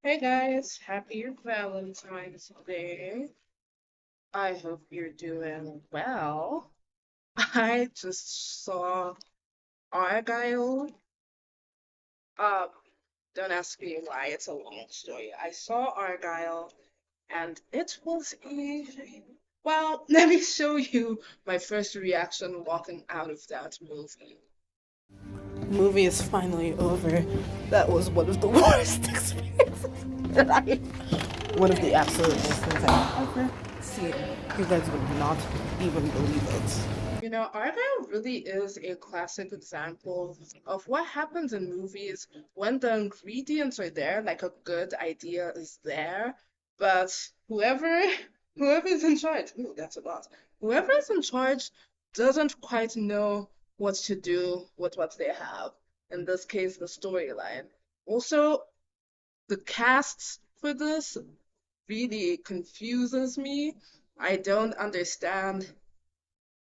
Hey guys, happy Valentine's Day. I hope you're doing well. I just saw Argylle. Um, don't ask me why, it's a long story. I saw Argylle and it was well, let me show you my first reaction walking out of that movie. Movie is finally over. That was one of the worst experiences that I, one of the absolute worst things I've ever seen. You guys would not even believe it. Argylle really is a classic example of what happens in movies when the ingredients are there, like a good idea is there, but whoever is in charge, ooh, that's a lot. Whoever is in charge doesn't quite know what to do with what they have. In this case, the storyline. Also, the casts for this really confuses me. I don't understand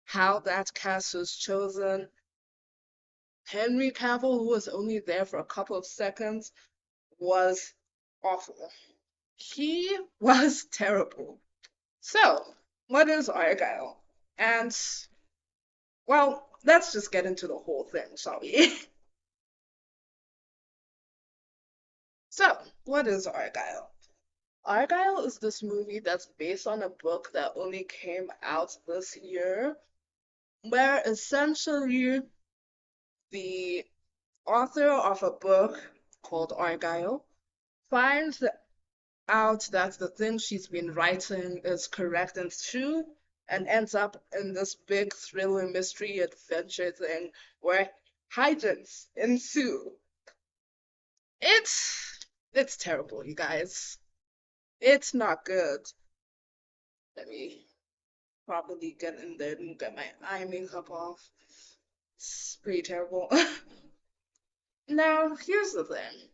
how that cast was chosen. Henry Cavill, who was only there for a couple of seconds, was awful. He was terrible. So, what is Argyle? And, well, let's just get into the whole thing, shall we? So, what is Argyle? Argyle is this movie that's based on a book that only came out this year, where essentially the author of a book called Argyle finds out that the thing she's been writing is correct and true, and ends up in this big thriller mystery adventure thing where hijinks ensue. It's terrible, you guys. It's not good. Let me probably get in there and get my eye makeup off. It's pretty terrible. Now, here's the thing.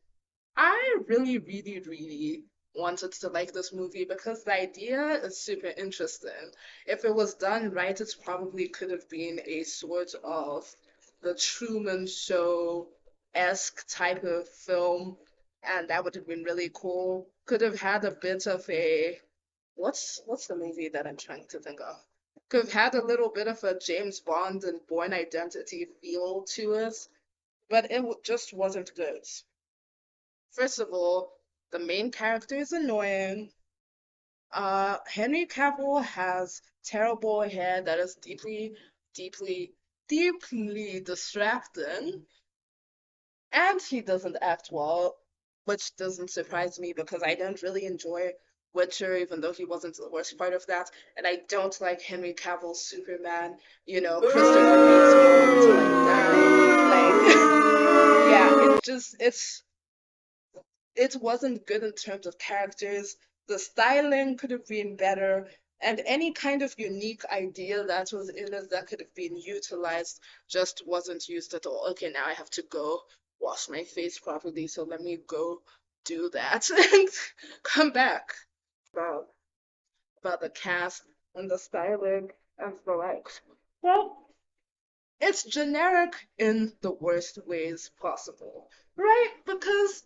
I really, really, really wanted to like this movie because the idea is super interesting. If it was done right, it probably could have been a sort of the Truman Show-esque type of film, and that would have been really cool. Could have had a bit of a what's the movie that I'm trying to think of? Could have had a little bit of a James Bond and Bourne Identity feel to it, but it just wasn't good. First of all, the main character is annoying. Henry Cavill has terrible hair that is deeply, deeply, deeply distracting, and he doesn't act well, which doesn't surprise me because I don't really enjoy Witcher, even though he wasn't the worst part of that, and I don't like Henry Cavill's Superman. Christopher Reeve's moment to like die. Like, yeah, it wasn't good in terms of characters. The styling could have been better, and any kind of unique idea that was in it that could have been utilized just wasn't used at all. Okay, now I have to go wash my face properly, so let me go do that and come back. About, about the cast and the styling and the likes. Well, it's generic in the worst ways possible, right? Because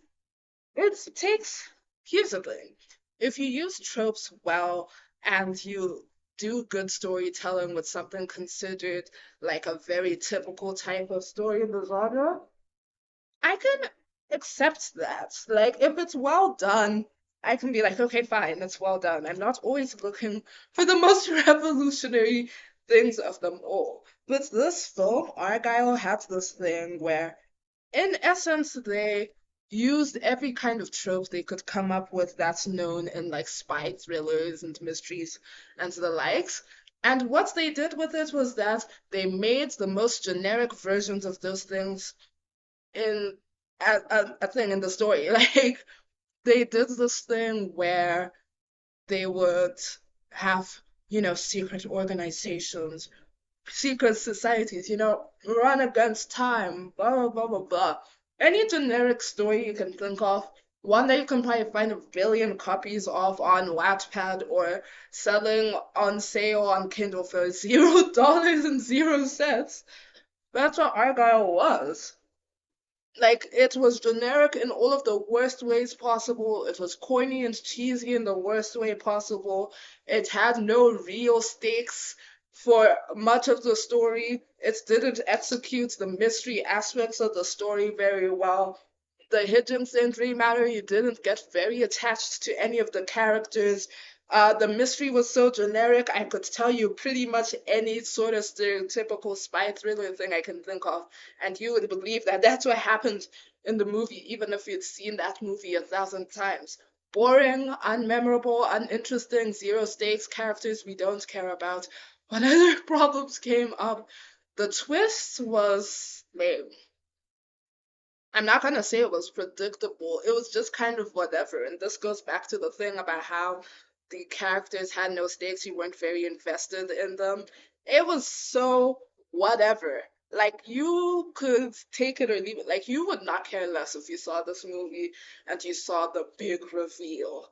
it takes, here's the thing. If you use tropes well and you do good storytelling with something considered like a very typical type of story in the genre, I can accept that. Like, if it's well done, I can be like, okay, fine, it's well done. I'm not always looking for the most revolutionary things of them all. But this film, Argyle, had this thing where in essence, they used every kind of trope they could come up with that's known in like spy thrillers and mysteries and the likes. And what they did with it was that they made the most generic versions of those things in a thing in the story. Like they did this thing where they would have, secret organizations, secret societies, run against time, blah, blah, blah, blah, blah. Any generic story you can think of, one that you can probably find a billion copies of on Wattpad or selling on sale on Kindle for $0 and 0 cents. That's what Argyle was. Like, it was generic in all of the worst ways possible. It was corny and cheesy in the worst way possible. It had no real stakes for much of the story. It didn't execute the mystery aspects of the story very well. The hidden didn't really matter. You didn't get very attached to any of the characters. The mystery was so generic, I could tell you pretty much any sort of stereotypical spy thriller thing I can think of, and you would believe that that's what happened in the movie, even if you'd seen that movie 1,000 times. Boring, unmemorable, uninteresting, zero stakes characters we don't care about. What other problems came up? The twist was lame. I'm not gonna say it was predictable. It was just kind of whatever. And this goes back to the thing about how the characters had no stakes. You weren't very invested in them. It was so whatever. Like, you could take it or leave it. Like, you would not care less if you saw this movie and you saw the big reveal.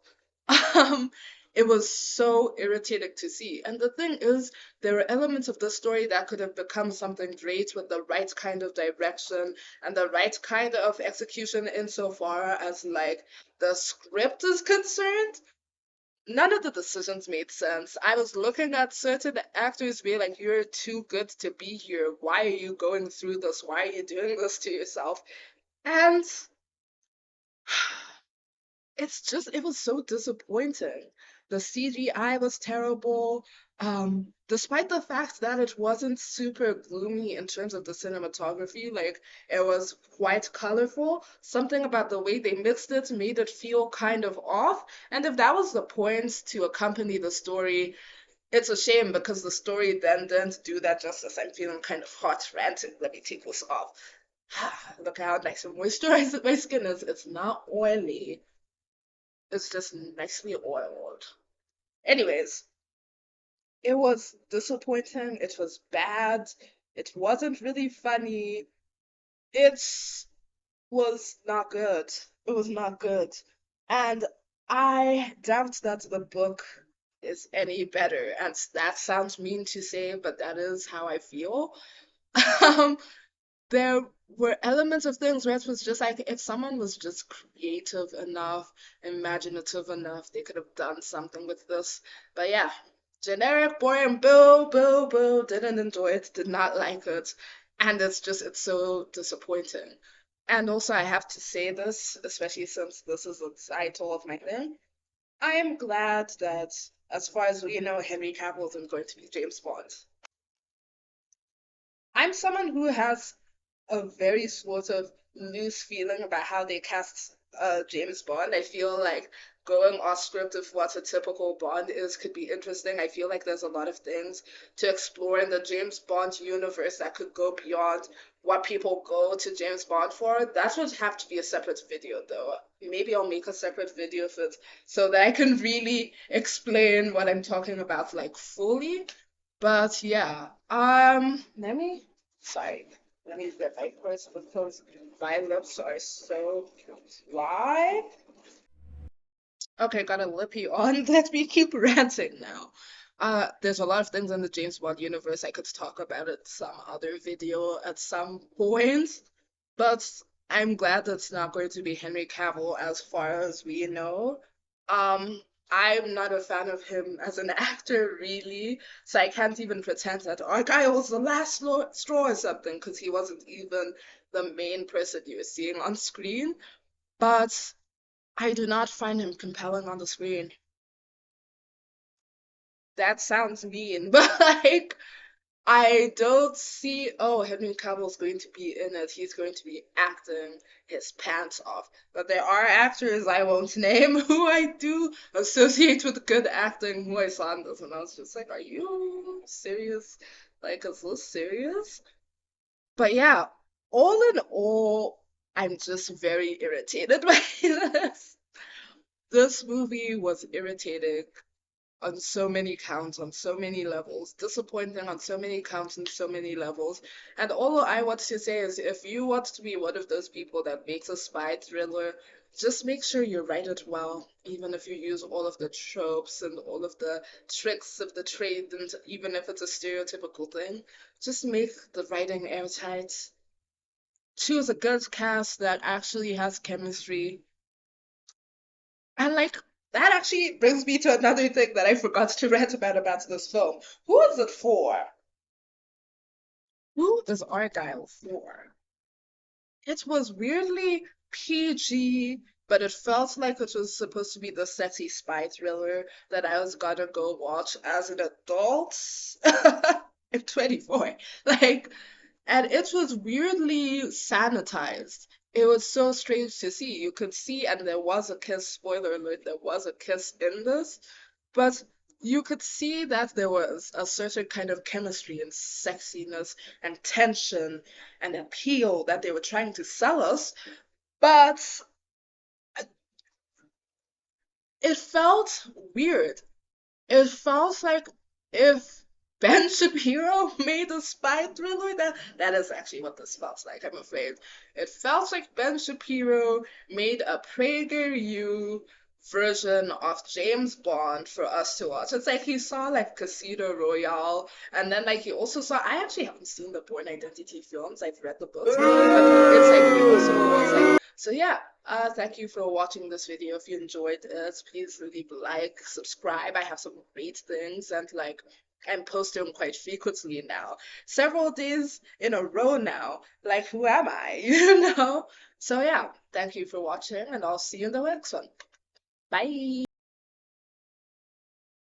Um, it was so irritating to see. And the thing is, there were elements of the story that could have become something great with the right kind of direction and the right kind of execution insofar as, like, the script is concerned. None of the decisions made sense. I was looking at certain actors being like, you're too good to be here. Why are you going through this? Why are you doing this to yourself? And it was so disappointing. The CGI was terrible. Despite the fact that it wasn't super gloomy in terms of the cinematography, like, it was quite colorful. Something about the way they mixed it made it feel kind of off. And if that was the point to accompany the story, it's a shame because the story then didn't do that justice. I'm feeling kind of hot, ranting. Let me take this off. Look how nice and moisturized my skin is. It's not oily. It's just nicely oiled. Anyways, it was disappointing. It was bad. It wasn't really funny. It was not good. It was not good. And I doubt that the book is any better. And that sounds mean to say, but that is how I feel. Um, there were elements of things where it was just like, if someone was just creative enough, imaginative enough, they could have done something with this. But yeah, generic, boring, boo, boo, boo, didn't enjoy it, did not like it. And it's so disappointing. And also, I have to say this, especially since this is the title of my thing. I am glad that, as far as we know, Henry Cavill isn't going to be James Bond. I'm someone who has a very sort of loose feeling about how they cast James Bond. I feel like going off script of what a typical Bond is could be interesting. I feel like there's a lot of things to explore in the James Bond universe that could go beyond what people go to James Bond for. That would have to be a separate video, though. Maybe I'll make a separate video of it so that I can really explain what I'm talking about, like, fully. But yeah, sorry, let me get my purse because my lips are so dry. Okay, got a lippy on. Let me keep ranting now. There's a lot of things in the James Bond universe I could talk about at some other video at some point, but I'm glad that's not going to be Henry Cavill as far as we know. Um, I'm not a fan of him as an actor, really, so I can't even pretend that Argylle was the last straw or something, because he wasn't even the main person you were seeing on screen. But I do not find him compelling on the screen. That sounds mean, but like, I don't see, oh, Henry Cavill's going to be in it. He's going to be acting his pants off. But there are actors I won't name who I do associate with good acting who I saw in this, and I was just like, are you serious? Like, is this serious? But yeah, all in all, I'm just very irritated by this. This movie was irritating on so many counts, on so many levels, disappointing on so many counts and so many levels. And all I want to say is, if you want to be one of those people that makes a spy thriller, just make sure you write it well, even if you use all of the tropes and all of the tricks of the trade, and even if it's a stereotypical thing, just make the writing airtight. choose a good cast that actually has chemistry. And like that actually brings me to another thing that I forgot to rant about this film. Who is it for? Who is Argyle for? It was weirdly PG, but it felt like it was supposed to be the sexy spy thriller that I was gonna go watch as an adult. I'm 24. Like, and it was weirdly sanitized. It was so strange to see. You could see, and there was a kiss, spoiler alert, there was a kiss in this, but you could see that there was a certain kind of chemistry and sexiness and tension and appeal that they were trying to sell us, but it felt weird. It felt like if Ben Shapiro made a spy thriller, that is actually what this felt like, I'm afraid. It felt like Ben Shapiro made a PragerU version of James Bond for us to watch. It's like he saw like Casino Royale, and then like he also saw, I actually haven't seen the Bourne Identity films, I've read the books, but it's like he also was like, so yeah, thank you for watching this video. If you enjoyed it, please leave a like, subscribe. I have some great things, and like I'm posting quite frequently now. Several days in a row now. Like who am I? You know? So yeah, thank you for watching, and I'll see you in the next one. Bye.